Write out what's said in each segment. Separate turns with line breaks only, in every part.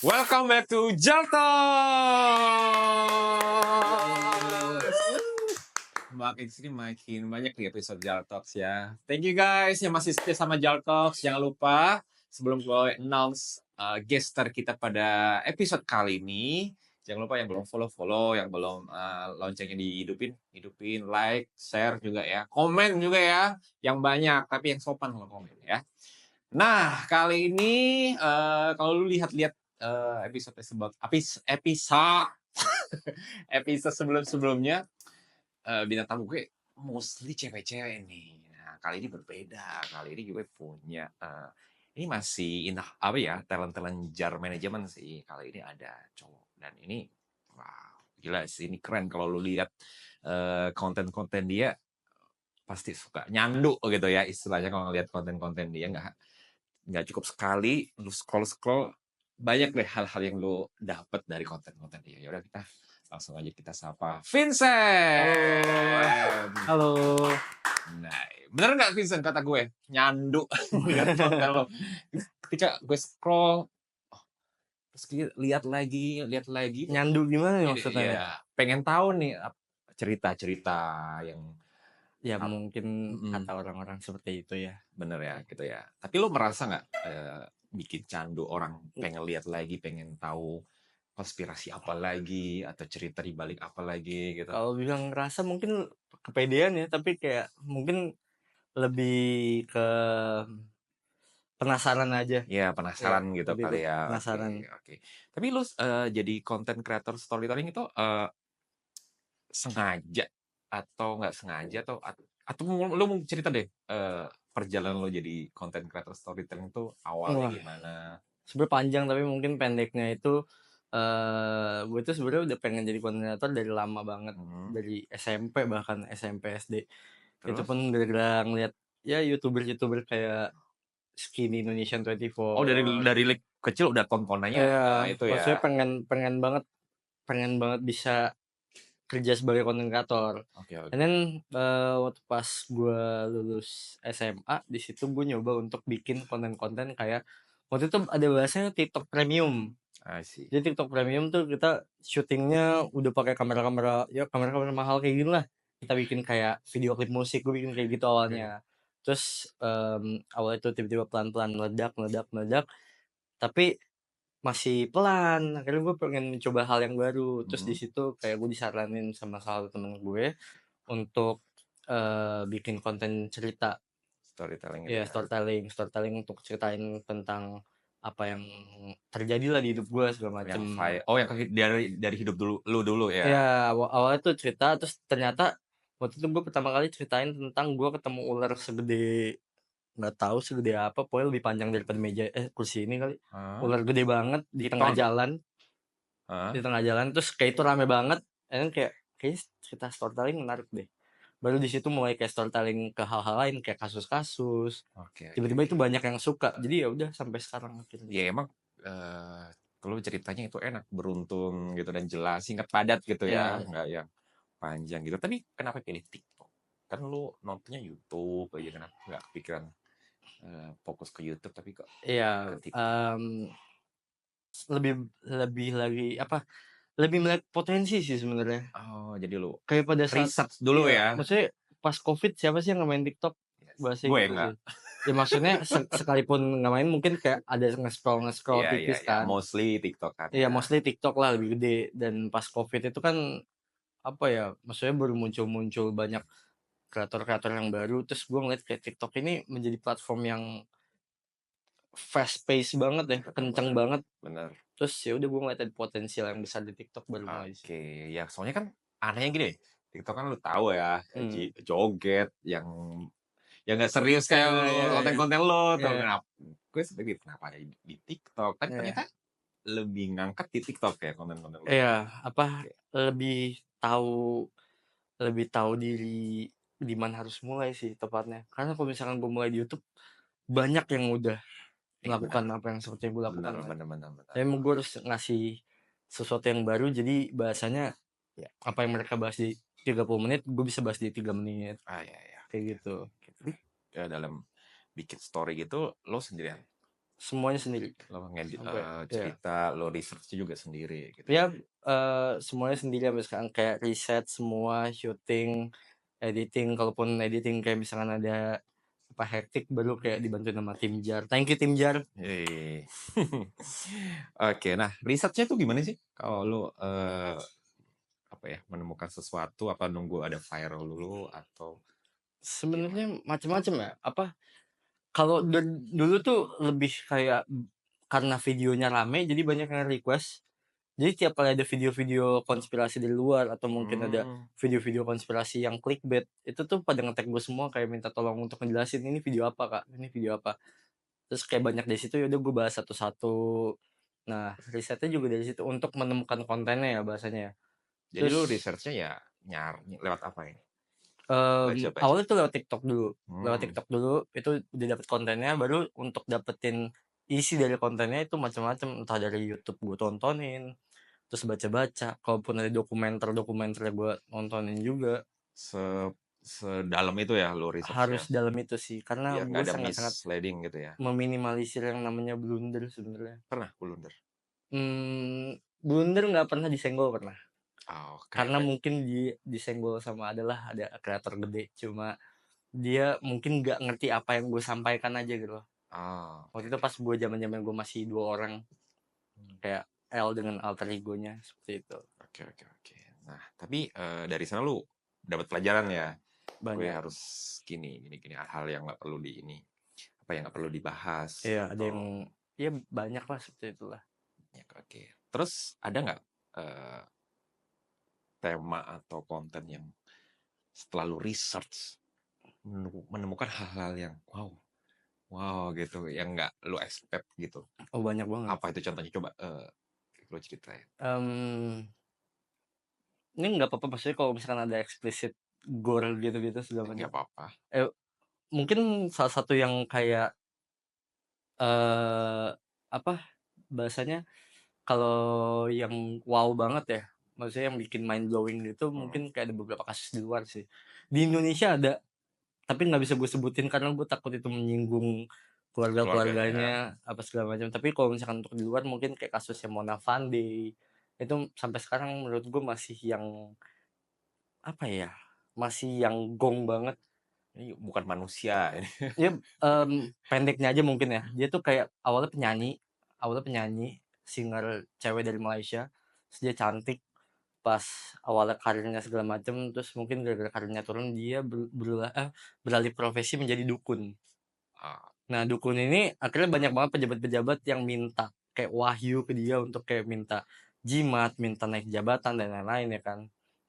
Welcome back to Jaltalks. Makin sini makin banyak di episode Jaltalks ya. Thank you guys yang masih setia sama Jaltalks. Jangan lupa sebelum gue announce guest star kita pada episode kali ini, jangan lupa yang belum follow, yang belum loncengnya hidupin, like, share juga ya, komen juga ya, yang banyak tapi yang sopan kalau komen ya. Nah kali ini kalau lu lihat-lihat episode sebelum-sebelumnya bintang tamu gue mostly cewek-cewek nih. Nah, kali ini berbeda. Kali ini gue punya ini masih talent-talent jar manajemen sih. Kali ini ada cowok dan ini wow, gila sih, ini keren kalau lu lihat konten-konten dia pasti suka nyandu gitu ya istilahnya. Kalau ngeliat konten-konten dia nggak cukup sekali lu scroll banyak deh hal-hal yang lu dapat dari konten-konten dia. Ya udah, kita langsung aja kita sapa Vincent.
Halo.
Nah, bener nggak Vincent kata gue nyandu lihat konten lo? Ketika gue scroll terus lihat lagi
Nyandu gimana nih maksudnya?
ya, pengen tahu nih cerita-cerita yang
Ya mungkin kata orang-orang seperti itu ya.
bener ya gitu ya. Tapi lu merasa nggak bikin candu orang pengen lihat lagi, pengen tahu konspirasi apa lagi atau cerita di balik apa lagi gitu?
Kalau bilang ngerasa mungkin kepedean ya, tapi kayak mungkin lebih ke penasaran aja.
Ya penasaran
Ya,
gitu
lebih
kali ya.
penasaran.
Oke. Tapi lu jadi content creator storytelling itu sengaja atau nggak sengaja atau lu mau cerita deh perjalanan lo jadi content creator storytelling itu awalnya gimana?
Sebenarnya panjang, tapi mungkin pendeknya itu gue tuh sebenarnya udah pengen jadi koordinator dari lama banget, dari SMP, bahkan SMP SD. Itu
Terus?
pun gara-gara ngeliat ya youtuber kayak Skinny Indonesian 24.
Oh, dari kecil udah tontonannya itu ya.
Maksudnya pengen banget bisa kerja sebagai content creator.
Oke.
And then waktu pas gue lulus SMA, di situ gue nyoba untuk bikin konten-konten kayak waktu itu ada bahasanya TikTok Premium.
Sih.
Jadi TikTok Premium tuh kita syutingnya udah pakai kamera mahal kayak gini lah. Kita bikin kayak video klip musik, gue bikin kayak gitu awalnya. Terus awalnya itu tiba-tiba pelan-pelan meledak, tapi masih pelan. Akhirnya gue pengen mencoba hal yang baru. Terus di situ kayak gue disaranin sama salah satu temen gue untuk bikin konten cerita.
Storytelling
Ya, storytelling untuk ceritain tentang apa yang terjadi lah di hidup gue segala macem.
Yang dari hidup dulu ya.
Ya, awalnya tuh cerita, terus ternyata waktu itu gue pertama kali ceritain tentang gue ketemu ular segede, nggak tahu segede apa, pokoknya lebih panjang daripada kursi ini kali. Ular gede banget di tengah jalan. Di tengah jalan, terus kayak itu rame banget. Dan kayak cerita storytelling menarik deh. Baru di situ mulai kayak storytelling ke hal-hal lain kayak kasus-kasus. Tiba-tiba itu banyak yang suka. Jadi ya udah sampai sekarang akhirnya.
Ya emang kalau ceritanya itu enak, beruntun gitu dan jelas, singkat padat gitu ya, nggak yang panjang gitu. Tapi kenapa pilih TikTok? Kan lu nontonnya YouTube aja, kenapa nggak kepikiran fokus ke YouTube tapi kok ke TikTok?
Lebih lagi lebih melihat potensi sih sebenarnya.
Oh, jadi lu
Kayak pada saat
riset dulu ya?
Maksudnya pas COVID siapa sih yang nggak main TikTok? Bahasa
Gue
gitu
enggak.
sih. Ya maksudnya sekalipun nggak main mungkin kayak ada nge-scroll tipis kan.
Mostly TikTok kan.
Iya, mostly TikTok lah lebih gede. Dan pas COVID itu kan apa ya? Maksudnya baru muncul banyak kreator-kreator yang baru. Terus gue ngeliat kayak TikTok ini menjadi platform yang fast pace banget ya, kenceng banget.
Bener.
Terus ya udah gue ngeliat ada potensial yang besar di TikTok baru mulai.
Oke, ya soalnya kan anehnya gini, TikTok kan lu tahu ya, joget yang nggak serius kayak konten-konten lo, tuh kenapa? Gue sebagai kenapa ada di TikTok? Tapi ternyata lebih ngangkat di TikTok ya konten-konten lo.
Iya, lebih tahu diri di mana harus mulai sih tepatnya. Karena kalau misalkan gue mulai di YouTube, banyak yang udah melakukan apa yang seperti yang gue lakukan.
Benar.
Tapi gue harus ngasih sesuatu yang baru, jadi bahasanya apa yang mereka bahas di 30 menit, gue bisa bahas di 3 menit.
Iya.
Kayak gitu.
Dalam bikin story gitu, lo sendirian
semuanya sendiri.
Lo
Sampai ya.
cerita, lo research juga sendiri gitu.
Ya, semuanya sendiri sampai sekarang kayak riset semua, syuting, editing, kalaupun editing kayak misalkan ada apa hektik baru kayak dibantu sama tim JAR. Thank you tim JAR.
Yeay. Oke, nah risetnya tuh gimana sih? Kalau lo apa ya menemukan sesuatu apa nunggu ada viral dulu atau gimana?
Sebenarnya macam-macam ya. Apa kalau dulu tuh lebih kayak karena videonya rame jadi banyak yang request. Jadi tiap kali ada video-video konspirasi dari luar atau mungkin ada
Hmm,
video-video konspirasi yang clickbait, itu tuh pada nge-tag gue semua kayak minta tolong untuk ngejelasin ini video apa kak, ini video apa. Terus kayak banyak dari situ ya udah gue bahas satu-satu. Nah risetnya juga dari situ untuk menemukan kontennya ya bahasanya ya.
jadi
Terus
lo researchnya ya lewat apa ini? Baca-baca.
awalnya tuh lewat TikTok dulu. Lewat
Hmm,
TikTok dulu itu udah dapet kontennya, baru untuk dapetin isi dari kontennya itu macam-macam, entah dari YouTube gue tontonin, terus baca-baca, kalaupun ada dokumenter-dokumenter gue nontonin juga.
se sedalam itu ya lo researchnya
Harus dalam itu sih, karena
biar
gue
nggak ada
sangat-sangat
misleading gitu ya.
meminimalisir yang namanya blunder sebenarnya.
Pernah blunder?
Blunder nggak pernah, disenggol pernah.
Oh, kayak
Karena mungkin disenggol sama adalah ada kreator gede, cuma dia mungkin nggak ngerti apa yang gue sampaikan aja gitu loh.
ah, oke
Waktu itu
oke.
pas gue zaman-zaman gue masih 2 orang,
Hmm,
kayak L dengan alter egonya seperti itu.
oke oke oke. Nah, tapi dari sana lu dapat pelajaran ya. Gue
Banyak.
harus gini hal yang nggak perlu di ini, apa yang nggak perlu dibahas
Iya, ada yang
atau
ya banyak lah seperti itulah.
ya oke. Terus ada nggak eh, tema atau konten yang setelah lu research menemukan hal-hal yang wow wow gitu yang nggak lu expect gitu.
Oh, banyak banget.
Apa itu contohnya coba lu ceritain.
Mmm, ini nggak apa-apa maksudnya kalau misalkan ada eksplisit gore gitu-gitu segala macam.
Nggak apa-apa.
Eh, mungkin salah satu yang kayak, eee, apa bahasanya, kalau yang wow banget ya, maksudnya yang bikin mind blowing gitu
Hmm.
mungkin kayak ada beberapa kasus di luar sih. Di Indonesia ada, tapi nggak bisa gue sebutin karena gue takut itu menyinggung
Keluarganya ya.
keluarga-keluarganya, apa segala macam. Tapi kalau misalkan untuk di luar mungkin kayak kasusnya Mona Fandey, itu sampai sekarang menurut gue masih yang, apa ya, masih yang gong banget.
Ini bukan manusia ini.
Ya, pendeknya aja mungkin ya, dia tuh kayak awalnya penyanyi, singer cewek dari Malaysia, terus dia cantik, pas awalnya karirnya segala macam, terus mungkin gara-gara karirnya turun dia beralih profesi menjadi dukun.
Ah,
Nah, dukun ini akhirnya banyak banget pejabat-pejabat yang minta kayak wahyu ke dia untuk kayak minta jimat, minta naik jabatan dan lain-lain ya kan.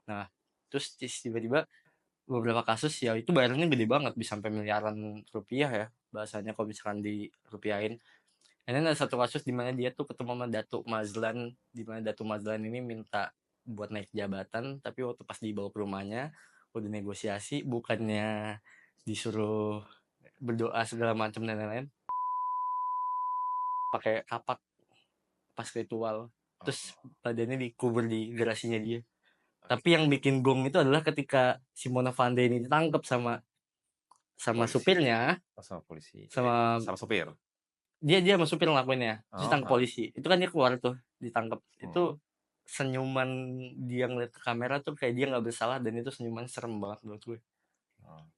Nah, terus tiba-tiba beberapa kasus ya itu bayarnya gede banget bisa sampai miliaran rupiah ya bahasanya kalau misalkan dirupiahin. Ini ada satu kasus di mana dia tuh ketemu sama Datuk Mazlan, di mana Datuk Mazlan ini minta buat naik jabatan, tapi waktu pas dibawa ke rumahnya udah negosiasi, bukannya disuruh berdoa segala macam dan lain-lain, pakai kapak pas ritual, terus
oh,
badannya dikubur di garasinya dia. Tapi
oke.
yang bikin gong itu adalah ketika Simona Van de ini ditangkap sama sama
Polisi.
supirnya,
Oh, sama polisi.
sama
Sama sopir.
dia dia sama supir ngelakuinnya, terus
Oh,
ditangkap polisi. Itu kan dia keluar tuh, ditangkap. Itu
hmm.
senyuman dia ngeliat ke kamera tuh kayak dia nggak bersalah dan itu senyuman serem banget menurut gue.
Oh.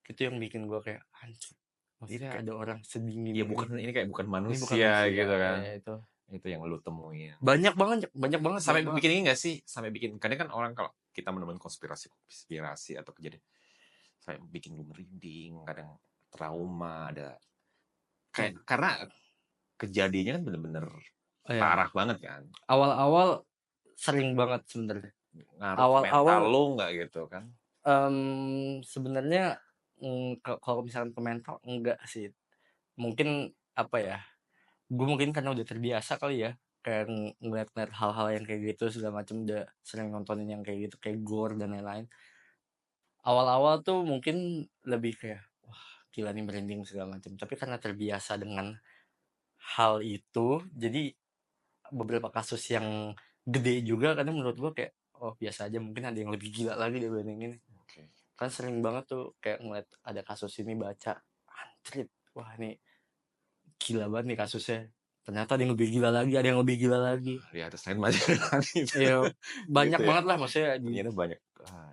Itu yang bikin gue kayak anjir, maksudnya
Tidak,
kayak ada orang sedingin
ya
ini.
bukan ini kayak bukan
Ini bukan
manusia
manusia
gitu
ya
kan.
itu.
Itu yang lu temuin.
Banyak banget, banyak banget,
Sampai
banyak banget.
bikin ini nggak sih? Sampai bikin kadang kan orang kalau kita menemukan konspirasi atau kejadian sampai bikin lu merinding, kadang trauma ada kayak
Hmm.
karena kejadiannya kan bener-bener
Oh ya,
parah banget kan.
awal-awal sering banget sebenarnya.
Ngaruh ke mental
Awal-awal
lu nggak gitu kan?
sebenarnya kalau misalkan ke mental enggak sih. Mungkin apa ya? Gue mungkin karena udah terbiasa kali ya, kayak ngeliat-ngeliat hal-hal yang kayak gitu segala macam, udah sering nontonin yang kayak gitu, kayak gore dan lain-lain. Awal-awal tuh mungkin lebih kayak, wah gila nih merinding segala macam. Tapi karena terbiasa dengan hal itu, jadi beberapa kasus yang gede juga kadang menurut gue kayak, oh biasa aja, mungkin ada yang lebih gila lagi dibanding ini.
Oke.
Kan sering banget tuh kayak ngeliat ada kasus ini baca, anjrit, wah ini gila banget nih kasusnya. Ternyata ada yang lebih gila lagi, ada yang lebih gila lagi.
Di atas lain banyak gitu.
Ya banyak
Gitu ya.
banget lah maksudnya
Ternyata banyak.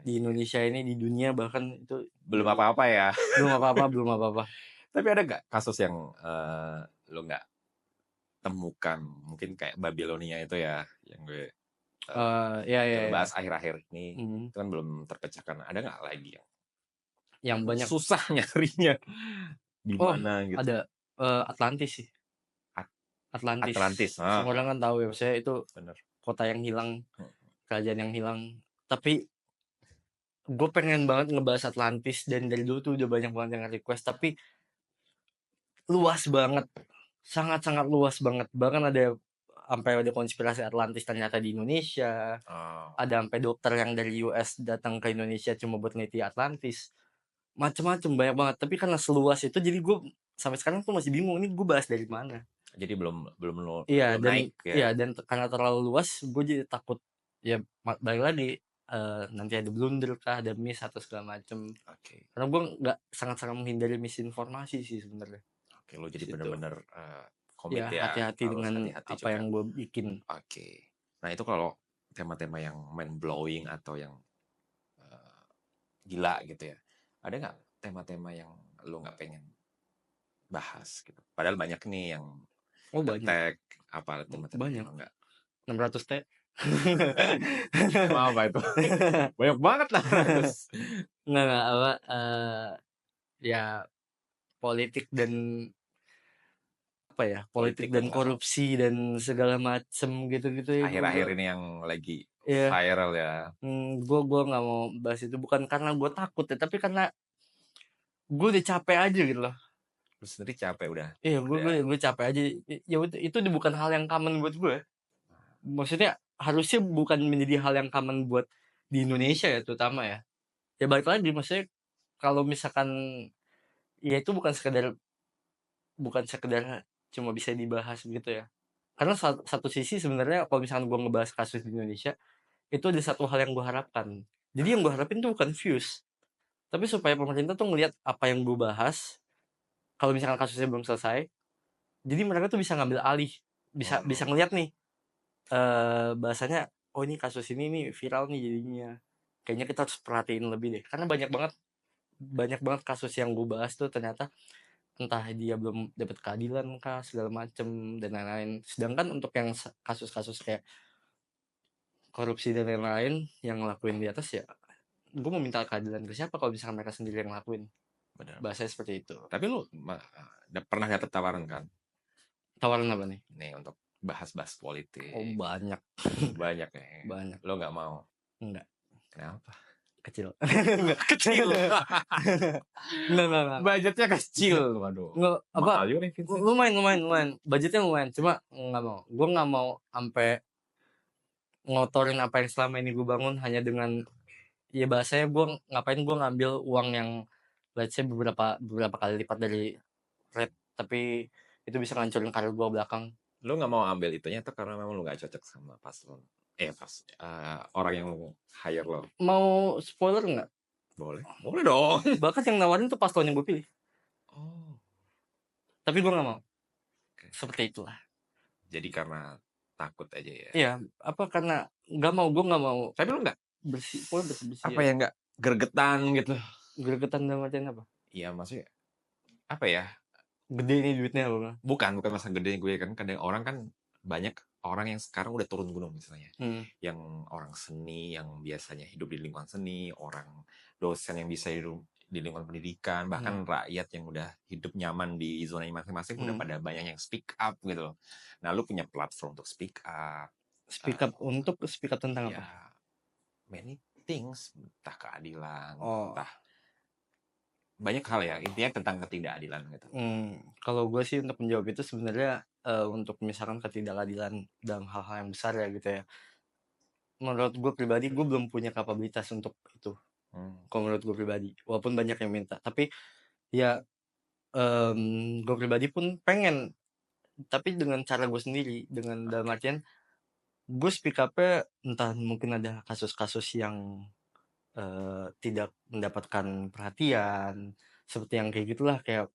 di Indonesia ini, di dunia bahkan itu
Belum apa-apa ya.
belum apa-apa.
Tapi ada nggak kasus yang lo nggak temukan? Mungkin kayak Babilonia itu ya, yang gue
Ya
kita bahas akhir-akhir ini.
Hmm.
Itu kan belum terpecahkan. Ada nggak lagi
Yang banyak
susah nyarinya di mana gitu?
ada Atlantis sih. Atlantis. Semua orang kan tahu ya, saya itu
Bener.
kota yang hilang, kerajaan yang hilang. Tapi gue pengen banget ngebahas Atlantis dan dari dulu tuh udah banyak banget yang request, tapi luas banget, sangat-sangat luas banget. Bahkan ada sampai ada konspirasi Atlantis ternyata di Indonesia. Ada sampai dokter yang dari US datang ke Indonesia cuma buat neliti Atlantis. Macem-macem banyak banget. Tapi karena seluas itu jadi gue sampai sekarang tuh masih bingung ini gue bahas dari mana.
Jadi belum
Iya dan
naik ya.
iya dan karena terlalu luas gue jadi takut ya balik lagi nanti ada blunder kah, ada miss atau segala macem. Karena gue nggak sangat-sangat menghindari misinformasi sih sebenarnya.
Oke, lo jadi benar-benar komit
ya hati-hati dengan
hati-hati
apa yang gue bikin.
Oke. Nah itu kalau tema-tema yang mind blowing atau yang gila gitu ya, ada nggak tema-tema yang lo nggak pengen bahas gitu? Padahal banyak nih yang
banyak
apa tema-tema
banyak
yang enggak
600 T.
apa itu? Banyak banget lah.
Nggak apa ya politik dan apa ya politik dan korupsi dan segala macem gitu-gitu ya.
Akhir-akhir ini yang lagi
ya
viral ya.
Gue nggak mau bahas itu, bukan karena gue takut ya, tapi karena gue udah capek aja gitu loh.
Lu sendiri capek udah.
Iya gue capek aja. Ya itu bukan hal yang common buat gue. Maksudnya harusnya bukan menjadi hal yang common buat di Indonesia ya terutama ya. Ya balik lagi maksudnya kalau misalkan ya itu bukan sekedar cuma bisa dibahas gitu ya. Karena satu sisi sebenarnya kalau misalkan gue ngebahas kasus di Indonesia itu ada satu hal yang gue harapkan. Jadi yang gue harapin tuh bukan views, tapi supaya pemerintah tuh ngelihat apa yang gue bahas. Kalau misalkan kasusnya belum selesai, jadi mereka tuh bisa ngambil alih, bisa ngelihat nih bahasanya, oh ini kasus ini nih viral nih jadinya. Kayaknya kita harus perhatiin lebih deh, karena banyak banget kasus yang gue bahas tuh ternyata entah dia belum dapat keadilan kah segala macem dan lain-lain. Sedangkan untuk yang kasus-kasus kayak korupsi dan lain-lain yang ngelakuin di atas ya, gue mau minta keadilan ke siapa kalau misalkan mereka sendiri yang ngelakuin.
Benar.
Bahasanya seperti itu.
Tapi lu pernah dapet tawaran kan?
Tawaran apa nih?
Nih untuk bahas-bahas politik.
Banyak.
Banyak ya.
Banyak.
Lo nggak mau?
Enggak.
Kenapa?
Kecil.
Kecil.
Enggak.
Budgetnya kecil. Waduh.
Nggak apa?
Mahal juga nih Vincent.
Lumayan. Budgetnya lumayan. Cuma nggak mau. Gue nggak mau sampai ngotorin apa yang selama ini gue bangun hanya dengan ya bahasanya gue ngambil uang yang let's say beberapa kali lipat dari rate, tapi itu bisa ngancurin karir gue belakang.
Lu nggak mau ambil itunya tuh karena memang lu nggak cocok sama paslon. Orang yang hire lo.
Mau spoiler nggak?
Boleh dong.
Bahkan yang nawarin tuh paslon yang gue pilih. Tapi gue nggak mau. Seperti itulah.
Jadi karena takut aja ya.
Iya, apa karena gue nggak mau.
Tapi lu nggak
bersih.
Apa ya nggak gregetan gitu?
Gregetan dalam artian apa?
Iya maksudnya apa ya?
Gede nih duitnya apa?
Bukan masa gede gue kan kadang orang kan banyak orang yang sekarang udah turun gunung misalnya. Yang orang seni yang biasanya hidup di lingkungan seni, orang dosen yang bisa hidup di lingkungan pendidikan, bahkan rakyat yang udah hidup nyaman di zonanya masing-masing udah pada banyak yang speak up gitu loh. Nah, lu punya platform untuk speak up.
Untuk speak up tentang apa?
Many things, entah keadilan, entah banyak hal ya, intinya tentang ketidakadilan gitu.
Kalau gue sih untuk menjawab itu sebenarnya untuk misalkan ketidakadilan dalam hal-hal yang besar ya gitu ya. Menurut gue pribadi gue belum punya kapabilitas untuk itu. Kalau menurut gue pribadi, walaupun banyak yang minta, tapi ya gue pribadi pun pengen, tapi dengan cara gue sendiri, dengan dalam artian gue speak up-nya entah mungkin ada kasus-kasus yang tidak mendapatkan perhatian seperti yang kayak gitulah, kayak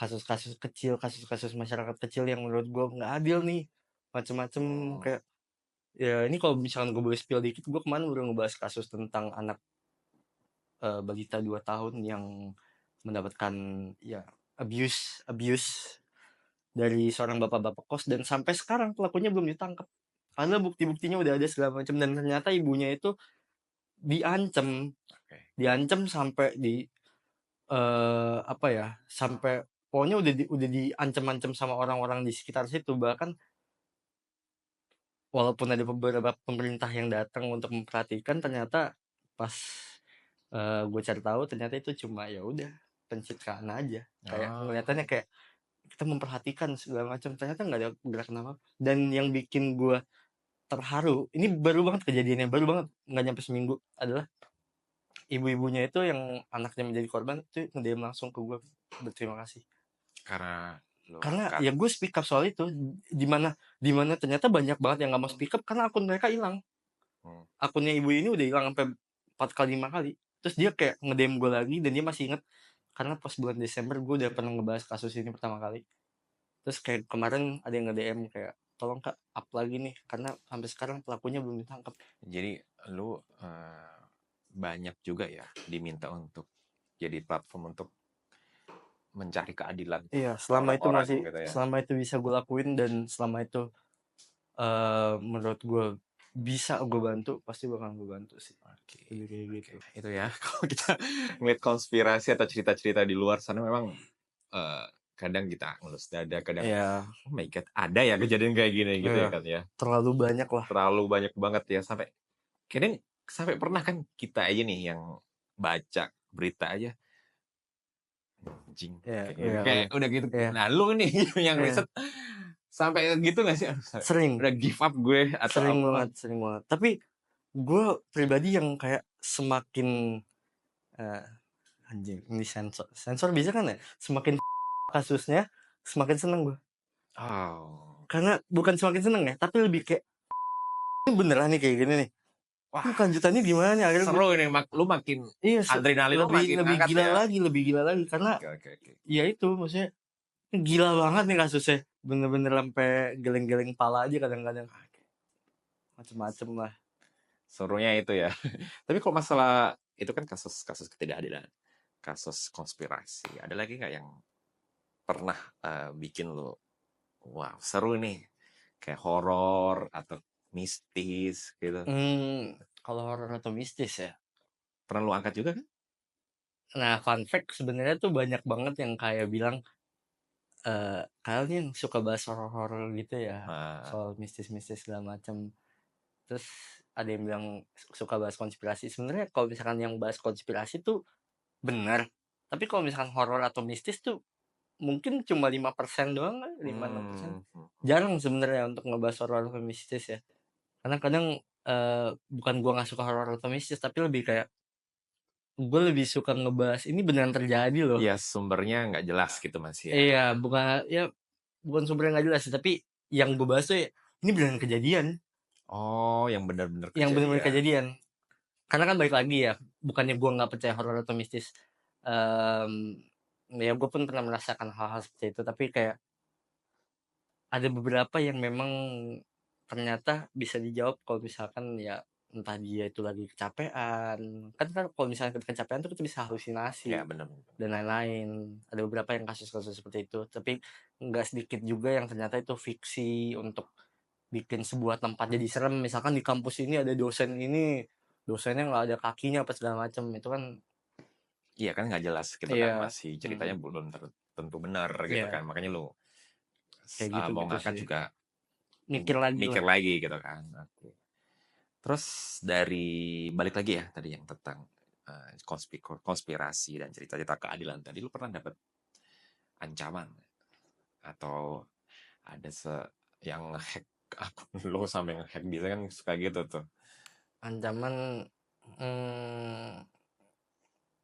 kasus-kasus kecil, kasus-kasus masyarakat kecil yang menurut gue nggak adil nih, macem-macem.
Oh,
Kayak ya ini kalau misalkan gue boleh spill dikit, gue kemarin udah ngebahas kasus tentang anak balita 2 tahun yang mendapatkan ya abuse abuse dari seorang bapak-bapak kos, dan sampai sekarang pelakunya belum ditangkap. Karena bukti-buktinya udah ada segala macam, dan ternyata ibunya itu diancam,
oke.
diancam sampai di apa ya, sampai pokoknya udah diancam-ancam sama orang-orang di sekitar situ. Bahkan walaupun ada beberapa pemerintah yang datang untuk memperhatikan, ternyata pas gue cari tahu ternyata itu cuma ya udah pencitraan aja. Kayak
Oh,
ngeliatannya kayak kita memperhatikan segala macam, ternyata nggak ada gerakan apa. Dan yang bikin gue terharu, ini baru banget kejadiannya, baru banget, nggak nyampe seminggu, adalah ibu-ibunya itu yang anaknya menjadi korban itu nge-DM langsung ke gue berterima kasih.
karena lu
Karena
angkat.
ya gue speak up soal itu, di mana ternyata banyak banget yang nggak mau speak up karena akun mereka hilang.
Hmm.
Akunnya ibu ini udah hilang sampai 4 kali 5 kali. Terus dia kayak nge-DM gue lagi, dan dia masih inget karena pas bulan Desember gue udah pernah ngebahas kasus ini pertama kali. Terus kayak kemarin ada yang nge-DM kayak, tolong kak up lagi nih karena sampai sekarang pelakunya belum ditangkap.
Jadi lu banyak juga ya diminta untuk jadi platform untuk mencari keadilan
Iya, selama itu
orang-orang
masih,
gitu ya.
selama itu bisa gue lakuin, dan selama itu menurut gue bisa gue bantu, pasti bakal gue bantu sih.
Oke,
Lebih kayak
oke.
gitu.
Itu ya kalau kita ngeliat konspirasi atau cerita-cerita di luar sana memang eh, kadang kita ngelus dada, kadang
Iya,
oh my god ada ya kejadian kayak gini gitu ya
iya,
kan ya.
terlalu banyak lah.
Terlalu banyak banget ya sampai kadang sampai pernah kan kita aja nih yang baca berita aja anjing
Iya,
kayak gitu
iya,
kayak
iya,
udah gitu.
iya,
Nah lu nih yang
iya.
riset sampai gitu nggak sih? Aduh,
Sering,
udah give up gue atau
sering
apa?
banget, sering banget. Tapi gue pribadi yang kayak semakin eh, anjing ini sensor, sensor bisa kan ya? Semakin kasusnya, semakin seneng gue.
Oh,
Karena bukan semakin seneng ya, tapi lebih kayak ini beneran nih kayak gini nih. Ini
wah
kelanjutannya gimana nih? Akhirnya gue,
seru ini lu makin
iya,
adrenalin lu
lebih
makin
lebih
angkat
gila
ya.
lagi, lebih gila lagi karena
Oke oke oke.
ya itu maksudnya gila banget nih kasusnya. Bener-bener sampai geleng-geleng pala aja kadang-kadang.
Oke.
Macem-macem lah.
Serunya itu ya. Tapi kalau masalah itu kan kasus-kasus ketidakadilan, kasus konspirasi. Ada lagi nggak yang pernah bikin lu wow seru nih kayak horor atau mistis gitu?
Kalau horor atau mistis ya.
Pernah lu angkat juga kan?
Nah, fun fact sebenarnya tuh banyak banget yang kayak bilang, kalian yang suka bahas horor-horor gitu ya,
Nah,
soal mistis-mistis segala macam. Terus ada yang bilang suka bahas konspirasi. Sebenarnya kalau misalkan yang bahas konspirasi tuh benar. Tapi kalau misalkan horor atau mistis tuh mungkin cuma 5% doang kali, 5-6%.
hmm,
Jarang sebenarnya untuk ngebahas horor atau mistis ya. Karena kadang bukan gua nggak suka horor atau mistis, tapi lebih kayak gue lebih suka ngebahas ini beneran terjadi loh.
iya sumbernya nggak jelas gitu Mas ya.
Iya, bukan sumbernya nggak jelas, tapi yang gue bahas tuh ya, ini beneran kejadian,
Oh, yang benar-benar
yang bener-bener
kejadian.
kejadian. Karena kan balik lagi ya, bukannya gue nggak percaya horor atau mistis. Em, Ya gue pun pernah merasakan hal-hal seperti itu, tapi kayak ada beberapa yang memang ternyata bisa dijawab kalau misalkan ya entah dia itu lagi kecapean. Kan kalau misalnya kita kecapean tuh kita bisa
Ya
halusinasi
benar.
dan lain-lain. Ada beberapa yang kasus-kasus seperti itu, tapi nggak sedikit juga yang ternyata itu fiksi untuk bikin sebuah tempat jadi serem. Misalkan di kampus ini ada dosen ini, dosennya nggak ada kakinya apa segala macam, itu kan
Iya kan nggak jelas gitu kan
iya,
masih ceritanya belum tentu benar gitu kan
iya,
makanya lu
kayak gitu
mau
gitu
ngangkat
sih.
juga
Mikir lagi lah.
mikir lagi gitu kan. Oke. Terus dari balik lagi ya tadi yang tentang konspirasi dan cerita-cerita keadilan tadi lu pernah dapat ancaman atau ada yang hack akun lu sampai nge-hack bisa kan suka gitu tuh
Ancaman, mmm,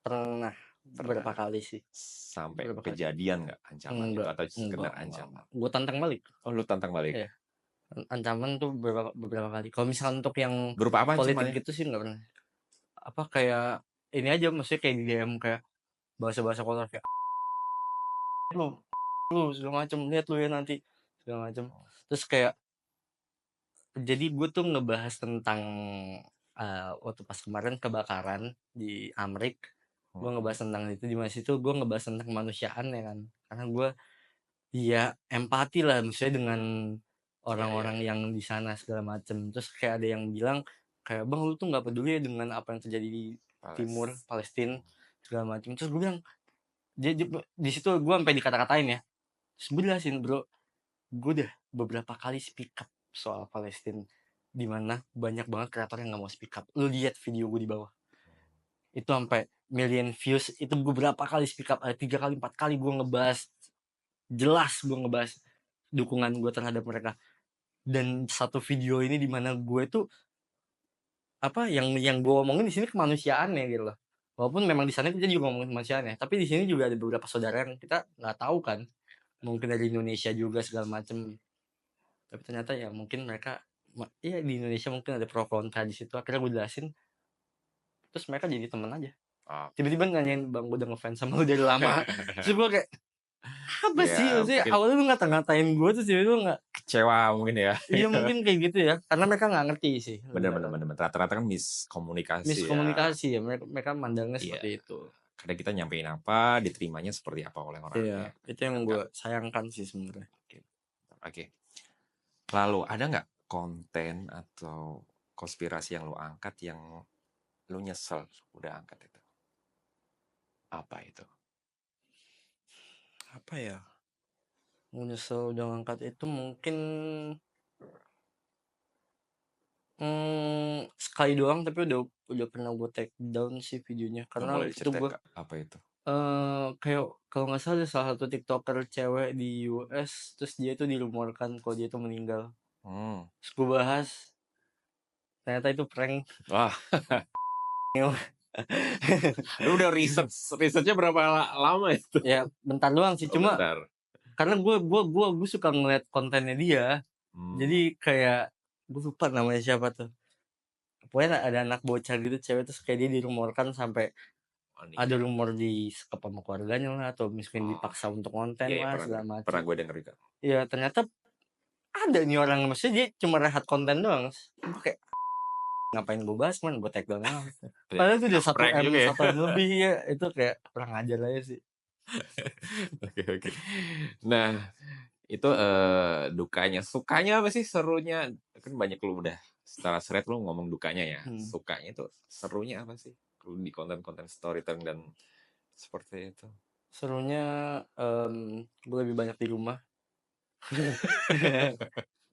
pernah beberapa
pernah
kali sih,
sampai
beberapa kali.
kejadian nggak ancaman itu atau sekedar ancaman?
Enggak. Gue tantang balik.
Oh lu tantang balik
Iya, ancaman tuh beberapa beberapa kali. Kalau misalkan untuk yang
berupa apa
politik
ancamannya?
gitu sih nggak pernah. Apa, kayak ini aja, maksudnya kayak di DM kayak bahasa-bahasa kotor kayak lu lu segala macem, lihat lu ya nanti segala macem. Terus kayak jadi gue tuh ngebahas tentang waktu pas kemarin kebakaran di Amrik, gue ngebahas tentang itu. Di mana situ gue ngebahas tentang kemanusiaan ya kan, karena gue ya empati lah maksudnya dengan orang-orang yang di sana segala macem. Terus kayak ada yang bilang kayak, bang lu tuh nggak peduli ya dengan apa yang terjadi di timur Palestina segala macam. Terus gue bilang di situ gue sampai dikata-katain ya. Terus gue jelasin, bro, gue udah beberapa kali speak up soal Palestina, dimana banyak banget kreator yang nggak mau speak up. Lu lihat video gue di bawah itu sampai million views. Itu gue berapa kali speak up, ada 3 kali 4 kali gue ngebahas, jelas gue ngebahas dukungan gue terhadap mereka. Dan satu video ini dimana gue tuh apa yang gue omongin di sini kemanusiaan ya gitu loh. Walaupun memang di sana kita juga ngomongin kemanusiaan ya, tapi di sini juga ada beberapa saudara yang kita nggak tahu kan, mungkin dari Indonesia juga segala macem. Tapi ternyata ya mungkin mereka ya di Indonesia mungkin ada pro kontra di situ. Akhirnya gue jelasin, terus mereka jadi temen aja. Tiba-tiba nanyain, bang gue udah ngefans sama lu dari lama. Terus gue kayak, apa sih
Ya,
maksudnya
mungkin
awalnya lu ngata-ngatain gue, terus dia lu nggak.
kecewa mungkin ya.
Iya mungkin kayak gitu ya, karena mereka nggak ngerti sih.
Bener. Rata-rata kan miskomunikasi ya.
Miskomunikasi ya, mereka mandangnya
Iya.
seperti itu.
Kadang kita nyampein apa, diterimanya seperti apa oleh
Iya,
orangnya.
itu yang gue sayangkan sih sebenarnya.
Oke. Lalu ada nggak konten atau konspirasi yang lo angkat yang lo nyesel udah angkat itu? Apa itu?
Apa ya? Nyesel udah ngangkat itu mungkin sekali doang, tapi udah pernah gue take down sih videonya, karena
Boleh
waktu itu
diceritain
gue
Kak, apa itu?
kayak kalau nggak salah ada salah satu tiktoker cewek di US, terus dia itu dirumorkan kalau dia itu meninggal. Terus gue bahas, ternyata itu prank.
Wah, lu udah risetnya berapa lama itu?
Ya bentar doang sih, cuma
Bentar.
karena gue suka ngeliat kontennya dia. Jadi kayak gue lupa namanya siapa tuh, pokoknya ada anak bocah gitu cewek, terus kayak dia dirumorkan sampai ada rumor disekap sama keluarganya lah, atau mungkin dipaksa untuk konten lah segala macam.
Pernah gue denger juga.
Ya ternyata ada nih orang, maksudnya dia cuma rehat konten doang. Gue kayak, ngapain gue bahas, man, gue take down aja. Padahal itu udah 1M lebih ya, itu kayak kurang ajar aja sih.
Oke. Nah, itu dukanya. Sukanya apa sih, serunya? Kan banyak lu udah secara thread lu ngomong dukanya ya. Sukanya itu serunya apa sih? Lu di konten-konten storytelling dan seperti itu.
Serunya gue lebih banyak di rumah.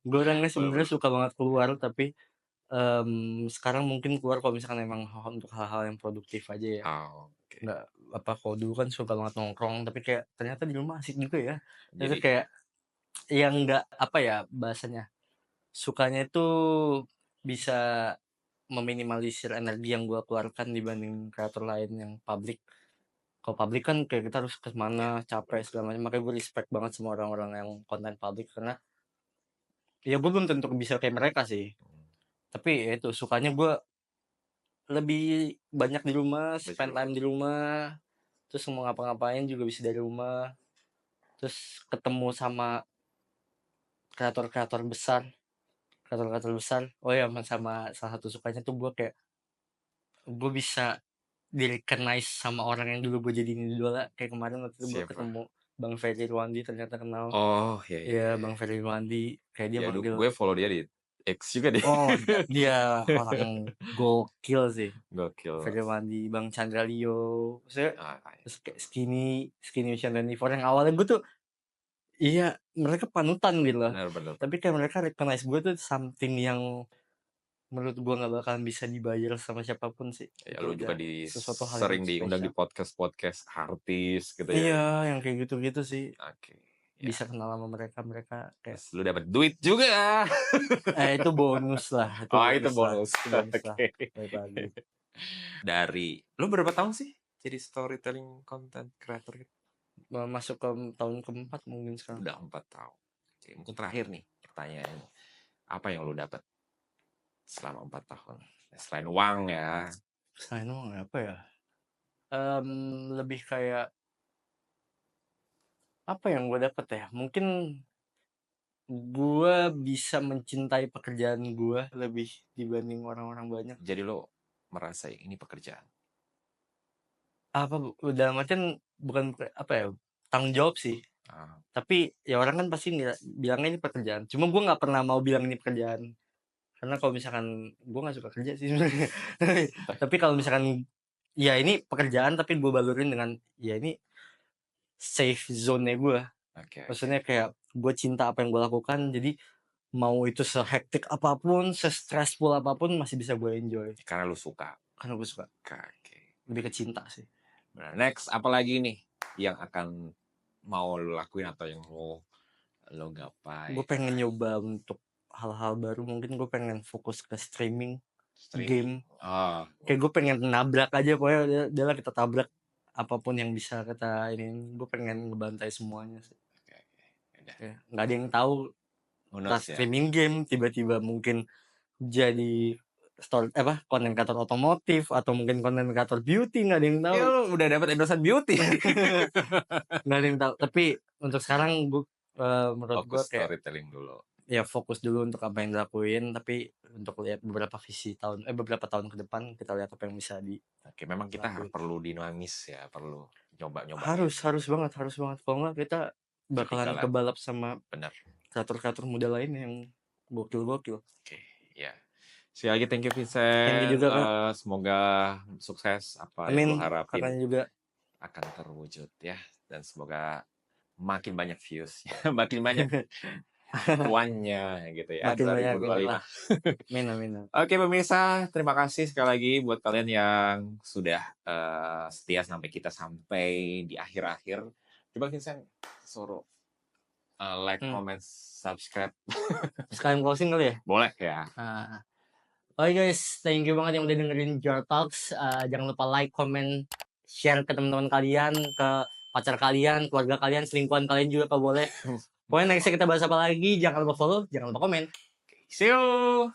Gue orangnya sebenarnya suka banget keluar, tapi sekarang mungkin keluar kalau misalkan emang untuk hal-hal yang produktif aja ya. Nggak apa, kalau dulu kan suka banget nongkrong, tapi kayak ternyata di rumah asik juga ya. Ternyata kayak yang nggak apa ya bahasanya, sukanya itu bisa meminimalisir energi yang gue keluarkan dibanding kreator lain yang publik. Kalau publik kan kayak kita harus kemana, capek segala macam. Makanya gue respect banget sama orang-orang yang konten publik, karena ya gue belum tentu bisa kayak mereka sih. Tapi ya itu, sukanya gue lebih banyak di rumah, spend time di rumah, terus mau ngapa-ngapain juga bisa dari rumah, terus ketemu sama kreator-kreator besar. Oh ya, sama salah satu sukanya tuh gue kayak gue bisa di recognize sama orang yang dulu gue jadiin idola. Kayak kemarin waktu itu gue ketemu Bang Ferry Irwandi, ternyata kenal.
Oh
Iya, Bang Ferry Irwandi, kayak dia manggil.
Gue follow dia di X juga deh.
Oh, dia orang gokil sih.
Gokil.
Ferry Irwandi, Bang Chandra Leo, saya kayak Skinny Ocean 24 yang awalnya gue tuh, iya mereka panutan gitu loh.
Benar.
Tapi kayak mereka recognize gue tuh something yang menurut gue nggak bakalan bisa dibayar sama siapapun sih.
Ya,
Itu
lu juga
sesuatu hal
sering
yang
diundang di
spesial.
podcast artis gitu ya.
Iya, yang kayak gitu-gitu sih.
Oke.
Bisa kenal sama mereka kayak.
Terus lu dapat duit juga.
Itu bonus lah.
Itu bonus.
Oke. Baik lagi.
Dari lu berapa tahun sih jadi storytelling content creator gitu?
Masuk ke tahun keempat mungkin sekarang.
Udah 4 tahun. Oke, mungkin terakhir nih pertanyaannya. Apa yang lu dapat selama 4 tahun? Selain uang ya.
Selain uang apa ya? Lebih kayak Apa yang gue dapet ya? Mungkin gue bisa mencintai pekerjaan gue lebih dibanding orang-orang banyak.
Jadi lo merasa ini pekerjaan.
Apa dalam artian bukan apa ya, tanggung jawab sih.
Ah,
Tapi ya orang kan pasti bilangnya ini pekerjaan. Cuma gue nggak pernah mau bilang ini pekerjaan. Karena kalau misalkan gue nggak suka kerja sih sebenarnya. Tapi kalau misalkan ya ini pekerjaan tapi gue balurin dengan ya ini safe zone-nya gue.
oke.
Maksudnya kayak gue cinta apa yang gue lakukan. Jadi mau itu sehektik apapun, se-stressful apapun masih bisa gue enjoy.
Karena lo suka.
Karena gue suka.
Oke.
Lebih ke cinta sih.
Nah, next apa lagi nih yang akan mau lo lakuin atau yang lo gapai?
Gue pengen nyoba untuk hal-hal baru. Mungkin gue pengen fokus ke streaming game.
Oh,
Kayak gue pengen nabrak aja, pokoknya udah lah kita tabrak apapun yang bisa kita ini. Gue pengen ngebantai semuanya sih.
oke. Udah.
Kayak nggak ada yang tahu
Who
kita
knows ya.
streaming game tiba-tiba mungkin jadi konten kreator otomotif atau mungkin konten kreator beauty, nggak ada yang tahu.
Ya lo udah dapat endorsement beauty.
Nggak ada yang tahu. Tapi untuk sekarang gue menurut gue
Fokus
kayak
storytelling dulu.
ya fokus dulu untuk apa yang dilakuin, tapi untuk lihat beberapa beberapa tahun ke depan kita lihat apa yang bisa
Oke, memang kita
dilakuin.
perlu dinamis ya, perlu nyoba-nyoba.
Harus banget. Kalau nggak kita bakalan
Ketinggalan.
kebalap sama
Benar.
kreator-kreator muda lain yang gokil.
Oke, ya. Sekali lagi thank you
Thank
Vincent.
you juga, Kak.
Semoga sukses apa yang
Amin.
lo harapin
Kakaknya juga.
akan terwujud ya, dan semoga makin banyak views, makin banyak cuannya gitu ya.
Makin banyak
2025.
lah. Amin.
Oke pemirsa, terima kasih sekali lagi buat kalian yang sudah setia sampai di akhir-akhir. Coba Vincent suruh like, comment, subscribe.
Sekalian closing kali ya?
Boleh ya.
Oke guys, thank you banget yang udah dengerin Jar Talks. Jangan lupa like, comment, share ke teman-teman kalian, ke pacar kalian, keluarga kalian, selingkuhan kalian juga kalau boleh. Pokoknya nextnya kita bahas apa lagi, jangan lupa follow, jangan lupa komen.
See you.